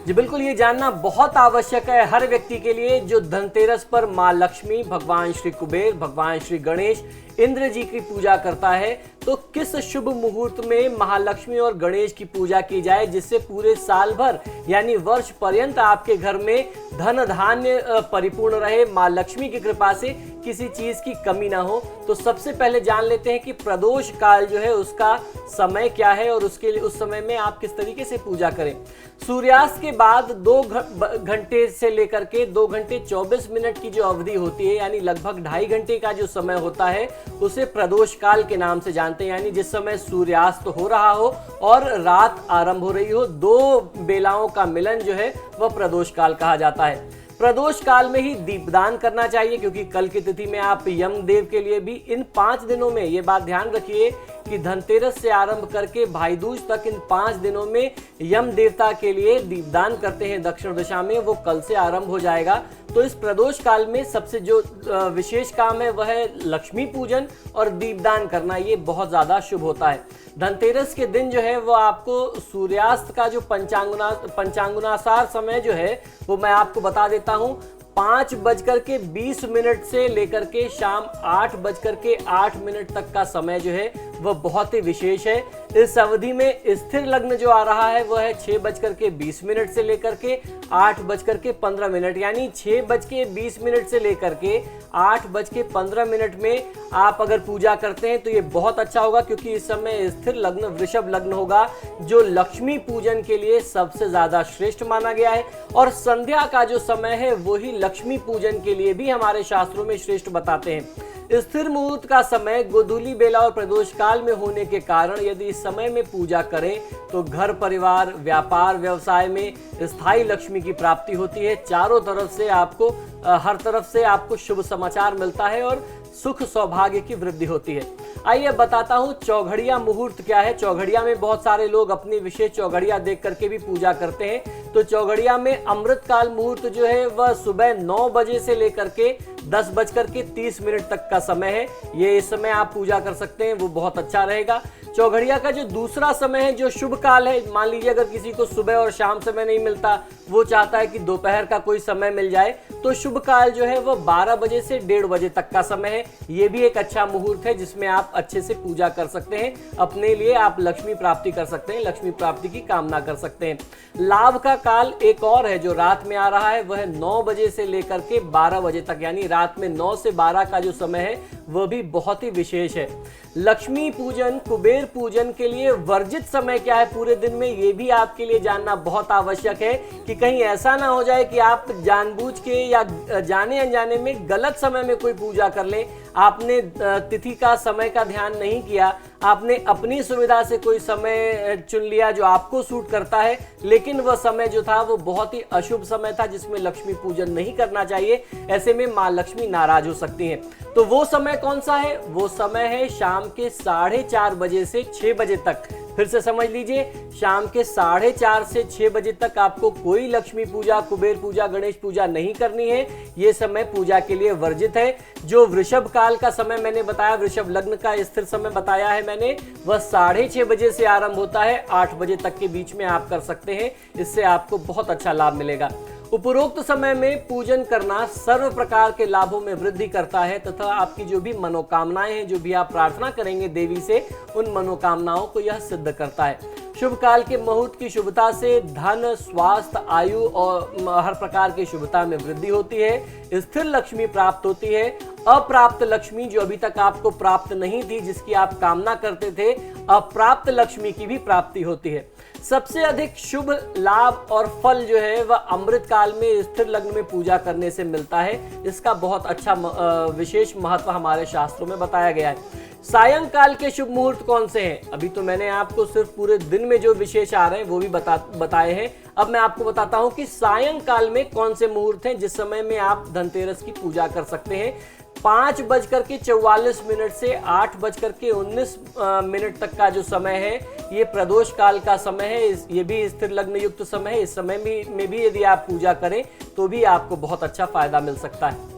जी बिल्कुल, ये जानना बहुत आवश्यक है हर व्यक्ति के लिए जो धनतेरस पर माँ लक्ष्मी, भगवान श्री कुबेर, भगवान श्री गणेश, इंद्र जी की पूजा करता है। तो किस शुभ मुहूर्त में महालक्ष्मी और गणेश की पूजा की जाए जिससे पूरे साल भर यानी वर्ष पर्यंत आपके घर में धन धान्य परिपूर्ण रहे, माँ लक्ष्मी की कृपा से किसी चीज की कमी ना हो। तो सबसे पहले जान लेते हैं कि प्रदोष काल जो है उसका समय क्या है और उसके लिए उस समय में आप किस तरीके से पूजा करें। सूर्यास्त के बाद 2 घंटे से लेकर के 2 घंटे 24 मिनट की जो अवधि होती है यानी लगभग 2.5 घंटे का जो समय होता है उसे प्रदोष काल के नाम से जानते हैं। यानी जिस समय सूर्यास्त हो रहा हो और रात आरंभ हो रही हो, 2 बेलाओं का मिलन जो है वह प्रदोष काल कहा जाता है। प्रदोष काल में ही दीपदान करना चाहिए क्योंकि कल की तिथि में आप यमदेव के लिए भी इन 5 दिनों में, ये बात ध्यान रखिए कि धनतेरस से आरंभ करके भाई दूज तक इन 5 दिनों में यम देवता के लिए दीपदान करते हैं दक्षिण दिशा में, वो कल से आरंभ हो जाएगा। तो इस प्रदोष काल में सबसे जो विशेष काम है वह है लक्ष्मी पूजन और दीपदान करना, ये बहुत ज्यादा शुभ होता है। धनतेरस के दिन जो है वो आपको सूर्यास्त का जो पंचांगुनासार समय जो है वो मैं आपको बता देता हूं। 5:20 से लेकर के शाम 8:08 तक का समय जो है वह बहुत ही विशेष है। इस अवधि में स्थिर लग्न जो आ रहा है वह है 6:20 से लेकर के 8:15 यानी 6:20 से लेकर के 8:15 में आप अगर पूजा करते हैं तो ये बहुत अच्छा होगा क्योंकि इस समय स्थिर लग्न वृषभ लग्न होगा जो लक्ष्मी पूजन के लिए सबसे ज्यादा श्रेष्ठ माना गया है। और संध्या का जो समय है वही लक्ष्मी पूजन के लिए भी हमारे शास्त्रों में श्रेष्ठ बताते हैं। स्थिर मुहूर्त का समय गोधूली बेला और प्रदोष काल में होने के कारण यदि इस समय में पूजा करें तो घर परिवार, व्यापार, व्यवसाय में स्थायी लक्ष्मी की प्राप्ति होती है। चारों तरफ से आपको हर तरफ से आपको शुभ समाचार मिलता है और सुख सौभाग्य की वृद्धि होती है। आइए बताता हूँ चौघड़िया मुहूर्त क्या है। चौघड़िया में बहुत सारे लोग अपनी विशेष चौघड़िया देख करके भी पूजा करते हैं। तो चौघड़िया में अमृतकाल मुहूर्त जो है वह सुबह 9 बजे से लेकर के 10:30 तक का समय है। ये इस समय आप पूजा कर सकते हैं, वो बहुत अच्छा रहेगा। चौघड़िया का जो दूसरा समय है जो शुभ काल है, मान लीजिए अगर किसी को सुबह और शाम समय नहीं मिलता, वो चाहता है कि दोपहर का कोई समय मिल जाए, तो शुभ काल जो है वो 12 बजे से 1:30 बजे तक का समय है। ये भी एक अच्छा मुहूर्त है जिसमें आप अच्छे से पूजा कर सकते हैं, अपने लिए आप लक्ष्मी प्राप्ति कर सकते हैं, लक्ष्मी प्राप्ति की कामना कर सकते हैं। लाभ का काल एक और है जो रात में आ रहा है, वह 9 बजे से लेकर के 12 बजे तक, यानी रात में 9 से 12 का जो समय है वह भी बहुत ही विशेष है। लक्ष्मी पूजन, कुबेर पूजन के लिए वर्जित समय क्या है पूरे दिन में, ये भी आपके लिए जानना बहुत आवश्यक है कि कहीं ऐसा ना हो जाए कि आप जानबूझ के या जाने अनजाने में गलत समय में कोई पूजा कर लें। आपने तिथि का समय का ध्यान नहीं किया, आपने अपनी सुविधा से कोई समय चुन लिया जो आपको सूट करता है, लेकिन वह समय जो था वो बहुत ही अशुभ समय था जिसमें लक्ष्मी पूजन नहीं करना चाहिए। ऐसे में माँ लक्ष्मी नाराज हो सकती हैं। तो वो समय कौन सा है? वो समय है शाम के 4:30 बजे से 6 बजे तक। फिर से समझ लीजिए, शाम के 4:30 से 6 बजे तक आपको कोई लक्ष्मी पूजा, कुबेर पूजा, गणेश पूजा नहीं करनी है। ये समय पूजा के लिए वर्जित है। जो वृषभ काल का समय मैंने बताया, वृषभ लग्न का स्थिर समय बताया है मैंने, वह 6:30 बजे से आरंभ होता है, 8 बजे तक के बीच में आप कर सकते हैं। इससे आपको बहुत अच्छा लाभ मिलेगा। उपरोक्त समय में पूजन करना सर्व प्रकार के लाभों में वृद्धि करता है तथा आपकी जो भी मनोकामनाएं हैं, जो भी आप प्रार्थना करेंगे देवी से, उन मनोकामनाओं को यह सिद्ध करता है। शुभ काल के मुहूर्त की शुभता से धन, स्वास्थ्य, आयु और हर प्रकार की शुभता में वृद्धि होती है। स्थिर लक्ष्मी प्राप्त होती है। अप्राप्त लक्ष्मी जो अभी तक आपको प्राप्त नहीं थी, जिसकी आप कामना करते थे, अप्राप्त लक्ष्मी की भी प्राप्ति होती है। सबसे अधिक शुभ लाभ और फल जो है वह अमृत काल में स्थिर लग्न में पूजा करने से मिलता है। इसका बहुत अच्छा विशेष महत्व हमारे शास्त्रों में बताया गया है। सायंकाल के शुभ मुहूर्त कौन से हैं? अभी तो मैंने आपको सिर्फ पूरे दिन में जो विशेष आ रहे हैं वो भी बताए हैं। अब मैं आपको बताता हूं कि सायंकाल में कौन से मुहूर्त हैं जिस समय में आप धनतेरस की पूजा कर सकते हैं। 5:44 से 8:19 तक का जो समय है ये प्रदोष काल का समय है। ये भी स्थिर लग्न युक्त समय है। इस समय में भी यदि आप पूजा करें तो भी आपको बहुत अच्छा फायदा मिल सकता है।